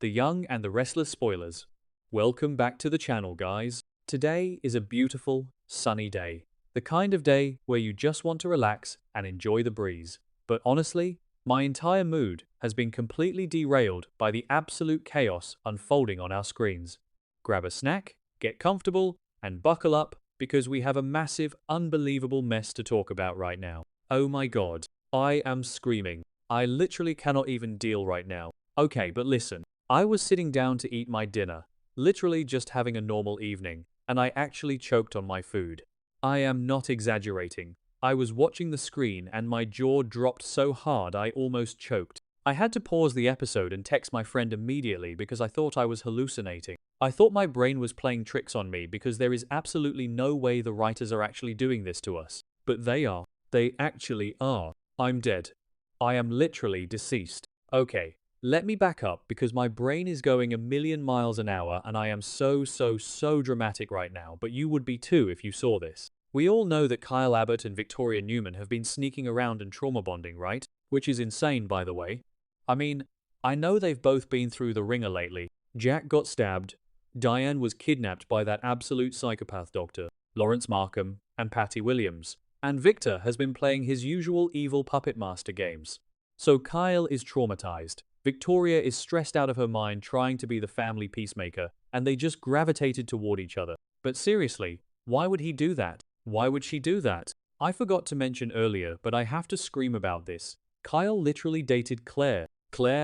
the young and the restless spoilers. Welcome back to the channel, guys. Today is a beautiful, sunny day. The kind of day where you just want to relax and enjoy the breeze. But honestly, my entire mood has been completely derailed by the absolute chaos unfolding on our screens. Grab a snack, get comfortable, and buckle up because we have a massive, unbelievable mess to talk about right now. Oh my god, I am screaming. I literally cannot even deal right now. Okay, but listen, I was sitting down to eat my dinner, literally just having a normal evening, and I actually choked on my food. I am not exaggerating. I was watching the screen and my jaw dropped so hard I almost choked. I had to pause the episode and text my friend immediately because I thought I was hallucinating. I thought my brain was playing tricks on me because there is absolutely no way the writers are actually doing this to us. But they are. They actually are. I'm dead. I am literally deceased. Okay, let me back up because my brain is going a million miles an hour and I am so dramatic right now, but you would be too if you saw this. We all know that Kyle Abbott and Victoria Newman have been sneaking around and trauma bonding, right? Which is insane, by the way. I mean, I know they've both been through the ringer lately. Jack got stabbed, Diane was kidnapped by that absolute psychopath doctor, Lawrence Markham, and Patty Williams. And Victor has been playing his usual evil puppet master games. So Kyle is traumatized. Victoria is stressed out of her mind trying to be the family peacemaker, and they just gravitated toward each other. But seriously, why would he do that? Why would she do that? I forgot to mention earlier, but I have to scream about this. Kyle literally dated Claire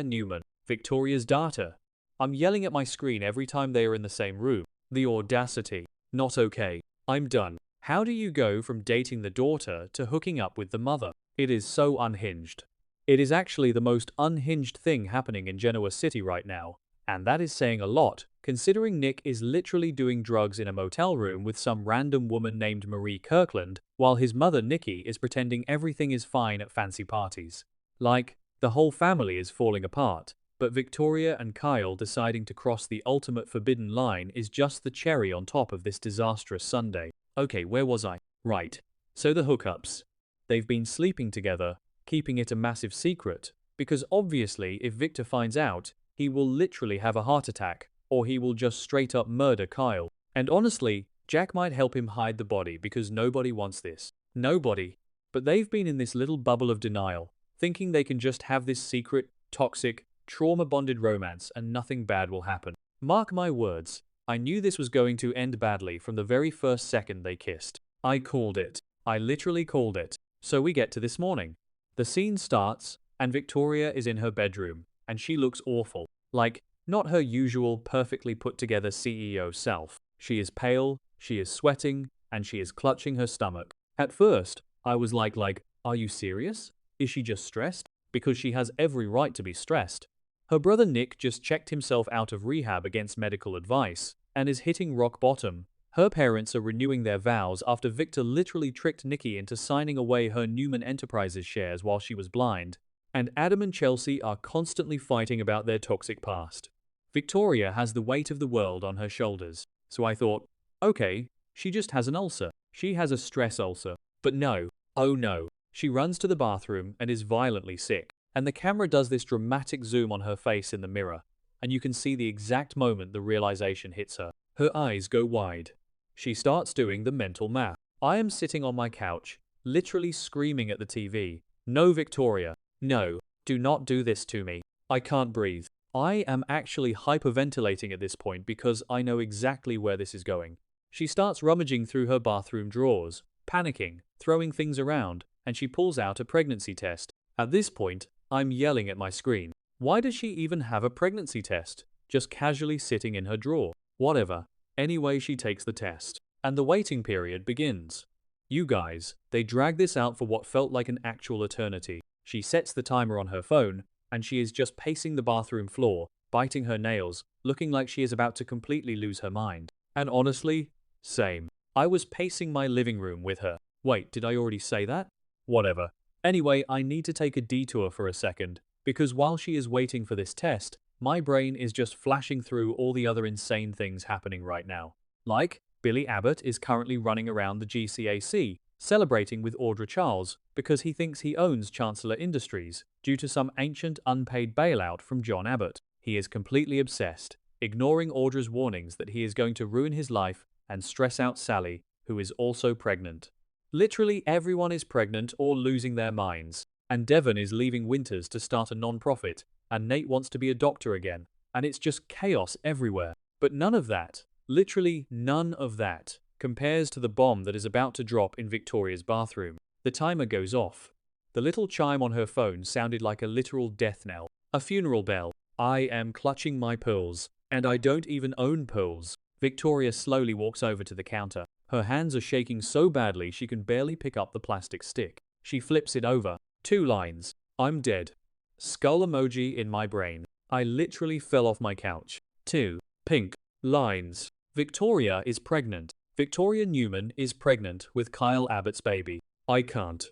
Newman, Victoria's daughter. I'm yelling at my screen every time they are in the same room. The audacity. Not okay. I'm done. How do you go from dating the daughter to hooking up with the mother? It is so unhinged. It is actually the most unhinged thing happening in Genoa City right now, and that is saying a lot, considering Nick is literally doing drugs in a motel room with some random woman named Marie Kirkland, while his mother Nikki is pretending everything is fine at fancy parties. Like, the whole family is falling apart, but Victoria and Kyle deciding to cross the ultimate forbidden line is just the cherry on top of this disastrous Sunday. Okay, where was I? Right. So the hookups. They've been sleeping together, keeping it a massive secret, because obviously if Victor finds out, he will literally have a heart attack, or he will just straight up murder Kyle. And honestly, Jack might help him hide the body because nobody wants this. Nobody. But they've been in this little bubble of denial, thinking they can just have this secret, toxic, trauma-bonded romance and nothing bad will happen. Mark my words. I knew this was going to end badly from the very first second they kissed. I called it. I literally called it. So we get to this morning. The scene starts, and Victoria is in her bedroom, and she looks awful. Like, not her usual perfectly put together CEO self. She is pale, she is sweating, and she is clutching her stomach. At first, I was like, are you serious? Is she just stressed? Because she has every right to be stressed. Her brother Nick just checked himself out of rehab against medical advice and is hitting rock bottom. Her parents are renewing their vows after Victor literally tricked Nikki into signing away her Newman Enterprises shares while she was blind. And Adam and Chelsea are constantly fighting about their toxic past. Victoria has the weight of the world on her shoulders. So I thought, okay, she just has an ulcer. She has a stress ulcer. But no. Oh no. She runs to the bathroom and is violently sick. And the camera does this dramatic zoom on her face in the mirror, and you can see the exact moment the realization hits her. Her eyes go wide. She starts doing the mental math. I am sitting on my couch, literally screaming at the TV. No, Victoria. No. Do not do this to me. I can't breathe. I am actually hyperventilating at this point because I know exactly where this is going. She starts rummaging through her bathroom drawers, panicking, throwing things around, and she pulls out a pregnancy test. At this point, I'm yelling at my screen. Why does she even have a pregnancy test? Just casually sitting in her drawer. Whatever. Anyway, she takes the test. And the waiting period begins. You guys, they drag this out for what felt like an actual eternity. She sets the timer on her phone, and she is just pacing the bathroom floor, biting her nails, looking like she is about to completely lose her mind. And honestly, same. I was pacing my living room with her. Wait, did I already say that? Whatever. Anyway, I need to take a detour for a second, because while she is waiting for this test, my brain is just flashing through all the other insane things happening right now. Like, Billy Abbott is currently running around the GCAC, celebrating with Audra Charles because he thinks he owns Chancellor Industries due to some ancient unpaid bailout from John Abbott. He is completely obsessed, ignoring Audra's warnings that he is going to ruin his life and stress out Sally, who is also pregnant. Literally everyone is pregnant or losing their minds. And Devon is leaving Winters to start a non-profit, and Nate wants to be a doctor again, and it's just chaos everywhere. But none of that, literally none of that, compares to the bomb that is about to drop in Victoria's bathroom. The timer goes off. The little chime on her phone sounded like a literal death knell, a funeral bell. I am clutching my pearls, and I don't even own pearls. Victoria slowly walks over to the counter. Her hands are shaking so badly she can barely pick up the plastic stick. She flips it over. 2 lines. I'm dead. Skull emoji in my brain. I literally fell off my couch. 2 pink lines. Victoria is pregnant. Victoria Newman is pregnant with Kyle Abbott's baby. I can't.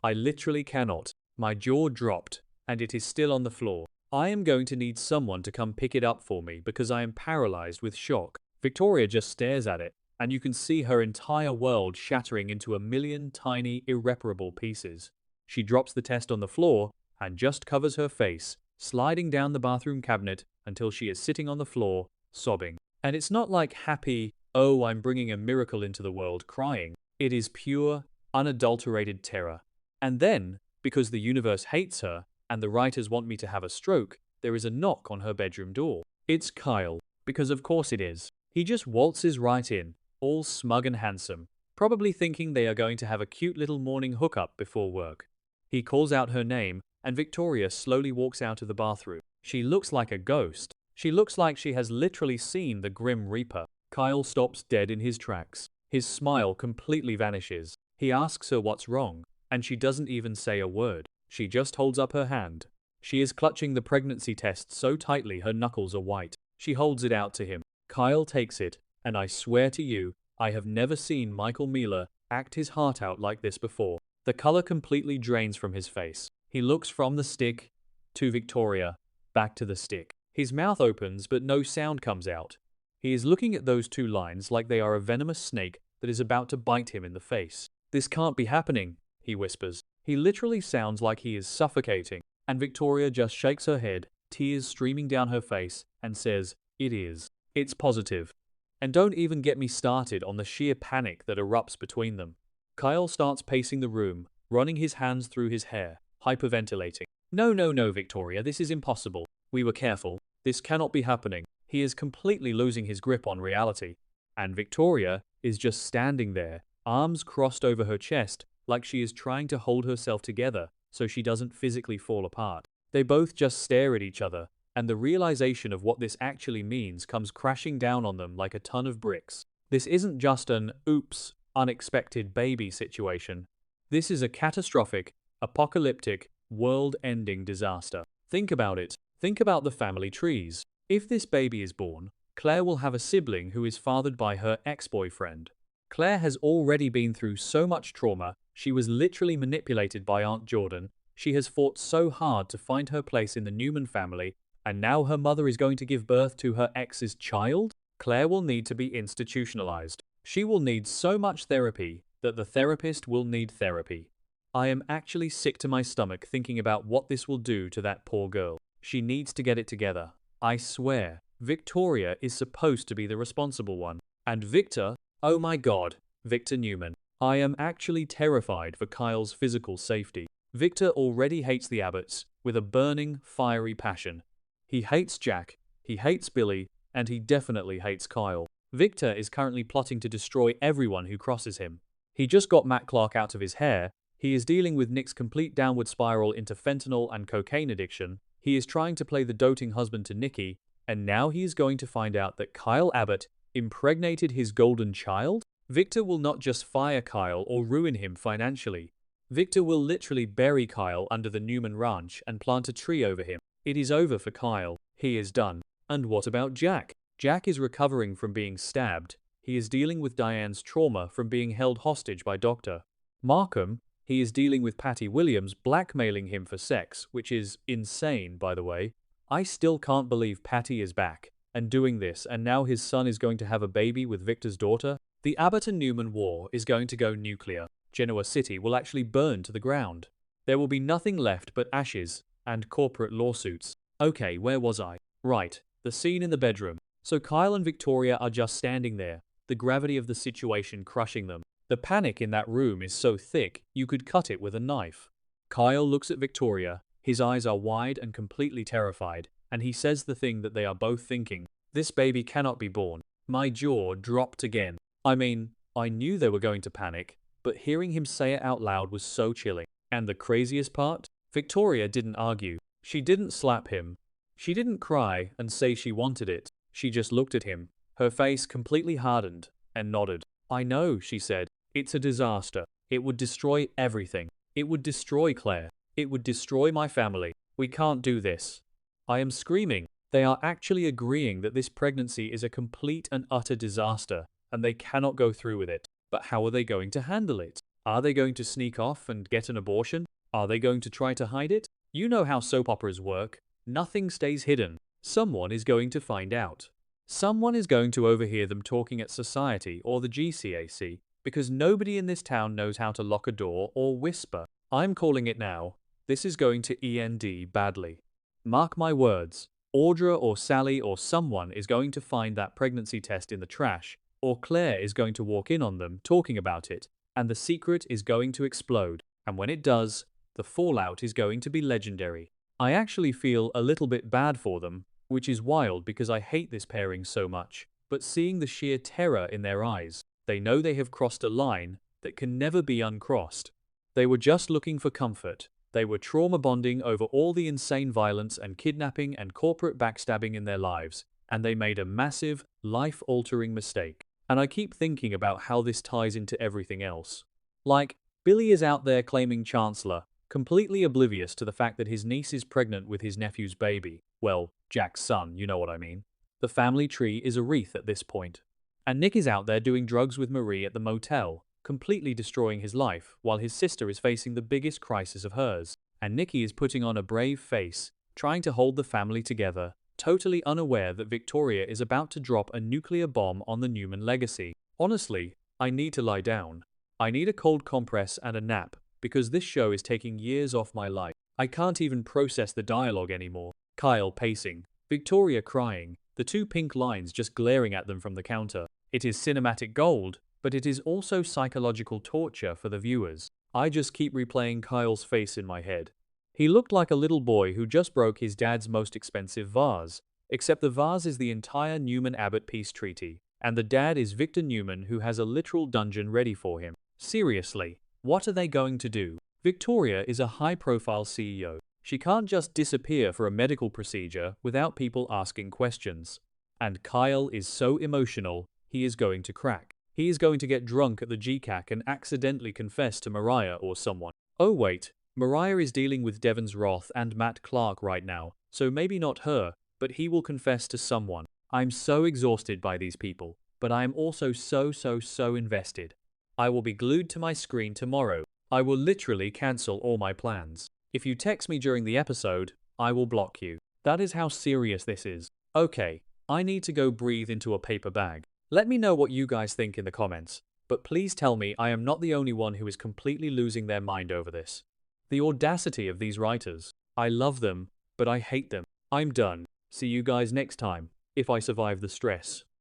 I literally cannot. My jaw dropped, and it is still on the floor. I am going to need someone to come pick it up for me because I am paralyzed with shock. Victoria just stares at it, and you can see her entire world shattering into a million tiny, irreparable pieces. She drops the test on the floor and just covers her face, sliding down the bathroom cabinet until she is sitting on the floor, sobbing. And it's not like happy, oh, I'm bringing a miracle into the world crying. It is pure, unadulterated terror. And then, because the universe hates her and the writers want me to have a stroke, there is a knock on her bedroom door. It's Kyle, because of course it is. He just waltzes right in, all smug and handsome, probably thinking they are going to have a cute little morning hookup before work. He calls out her name, and Victoria slowly walks out of the bathroom. She looks like a ghost. She looks like she has literally seen the Grim Reaper. Kyle stops dead in his tracks. His smile completely vanishes. He asks her what's wrong, and she doesn't even say a word. She just holds up her hand. She is clutching the pregnancy test so tightly her knuckles are white. She holds it out to him. Kyle takes it, and I swear to you, I have never seen Michael Miller act his heart out like this before. The color completely drains from his face. He looks from the stick to Victoria, back to the stick. His mouth opens, but no sound comes out. He is looking at those 2 lines like they are a venomous snake that is about to bite him in the face. This can't be happening, he whispers. He literally sounds like he is suffocating. And Victoria just shakes her head, tears streaming down her face, and says, it is. It's positive. And don't even get me started on the sheer panic that erupts between them. Kyle starts pacing the room, running his hands through his hair, hyperventilating. No, Victoria, this is impossible. We were careful. This cannot be happening. He is completely losing his grip on reality. And Victoria is just standing there, arms crossed over her chest, like she is trying to hold herself together so she doesn't physically fall apart. They both just stare at each other, and the realization of what this actually means comes crashing down on them like a ton of bricks. This isn't just an oops, unexpected baby situation. This is a catastrophic, apocalyptic, world-ending disaster. Think about it. Think about the family trees. If this baby is born, Claire will have a sibling who is fathered by her ex-boyfriend. Claire has already been through so much trauma. She was literally manipulated by Aunt Jordan. She has fought so hard to find her place in the Newman family, and now her mother is going to give birth to her ex's child? Claire will need to be institutionalized. She will need so much therapy that the therapist will need therapy. I am actually sick to my stomach thinking about what this will do to that poor girl. She needs to get it together. I swear, Victoria is supposed to be the responsible one. And Victor, oh my god, Victor Newman. I am actually terrified for Kyle's physical safety. Victor already hates the Abbotts with a burning, fiery passion. He hates Jack, he hates Billy, and he definitely hates Kyle. Victor is currently plotting to destroy everyone who crosses him. He just got Matt Clark out of his hair. He is dealing with Nick's complete downward spiral into fentanyl and cocaine addiction. He is trying to play the doting husband to Nikki, and now he is going to find out that Kyle Abbott impregnated his golden child? Victor will not just fire Kyle or ruin him financially. Victor will literally bury Kyle under the Newman Ranch and plant a tree over him. It is over for Kyle. He is done. And what about Jack? Jack is recovering from being stabbed. He is dealing with Diane's trauma from being held hostage by Dr. Markham. He is dealing with Patty Williams blackmailing him for sex, which is insane, by the way. I still can't believe Patty is back and doing this, and now his son is going to have a baby with Victor's daughter. The Abbott and Newman war is going to go nuclear. Genoa City will actually burn to the ground. There will be nothing left but ashes and corporate lawsuits. Okay, where was I? Right, the scene in the bedroom. So Kyle and Victoria are just standing there, the gravity of the situation crushing them. The panic in that room is so thick, you could cut it with a knife. Kyle looks at Victoria, his eyes are wide and completely terrified, and he says the thing that they are both thinking. This baby cannot be born. My jaw dropped again. I mean, I knew they were going to panic, but hearing him say it out loud was so chilling. And the craziest part? Victoria didn't argue. She didn't slap him. She didn't cry and say she wanted it. She just looked at him, her face completely hardened, and nodded. I know, she said. It's a disaster. It would destroy everything. It would destroy Claire. It would destroy my family. We can't do this. I am screaming. They are actually agreeing that this pregnancy is a complete and utter disaster, and they cannot go through with it. But how are they going to handle it? Are they going to sneak off and get an abortion? Are they going to try to hide it? You know how soap operas work. Nothing stays hidden. Someone is going to find out. Someone is going to overhear them talking at society or the GCAC, because nobody in this town knows how to lock a door or whisper. I'm calling it now. This is going to end badly. Mark my words. Audra or Sally or someone is going to find that pregnancy test in the trash, or Claire is going to walk in on them talking about it, and the secret is going to explode. And when it does, the fallout is going to be legendary. I actually feel a little bit bad for them, which is wild because I hate this pairing so much. But seeing the sheer terror in their eyes, they know they have crossed a line that can never be uncrossed. They were just looking for comfort. They were trauma bonding over all the insane violence and kidnapping and corporate backstabbing in their lives, and they made a massive, life-altering mistake. And I keep thinking about how this ties into everything else. Like, Billy is out there claiming Chancellor, completely oblivious to the fact that his niece is pregnant with his nephew's baby. Well, Jack's son, you know what I mean. The family tree is a wreath at this point. And Nick is out there doing drugs with Marie at the motel, completely destroying his life, while his sister is facing the biggest crisis of hers. And Nikki is putting on a brave face, trying to hold the family together, totally unaware that Victoria is about to drop a nuclear bomb on the Newman legacy. Honestly, I need to lie down. I need a cold compress and a nap, because this show is taking years off my life. I can't even process the dialogue anymore. Kyle pacing, Victoria crying, the two pink lines just glaring at them from the counter. It is cinematic gold, but it is also psychological torture for the viewers. I just keep replaying Kyle's face in my head. He looked like a little boy who just broke his dad's most expensive vase, except the vase is the entire Newman-Abbott peace treaty, and the dad is Victor Newman who has a literal dungeon ready for him. Seriously, what are they going to do? Victoria is a high-profile CEO. She can't just disappear for a medical procedure without people asking questions. And Kyle is so emotional, he is going to crack. He is going to get drunk at the GCAC and accidentally confess to Mariah or someone. Oh wait, Mariah is dealing with Devon's Roth and Matt Clark right now, so maybe not her, but he will confess to someone. I'm so exhausted by these people, but I am also so invested. I will be glued to my screen tomorrow. I will literally cancel all my plans. If you text me during the episode, I will block you. That is how serious this is. Okay, I need to go breathe into a paper bag. Let me know what you guys think in the comments, but please tell me I am not the only one who is completely losing their mind over this. The audacity of these writers. I love them, but I hate them. I'm done. See you guys next time, if I survive the stress.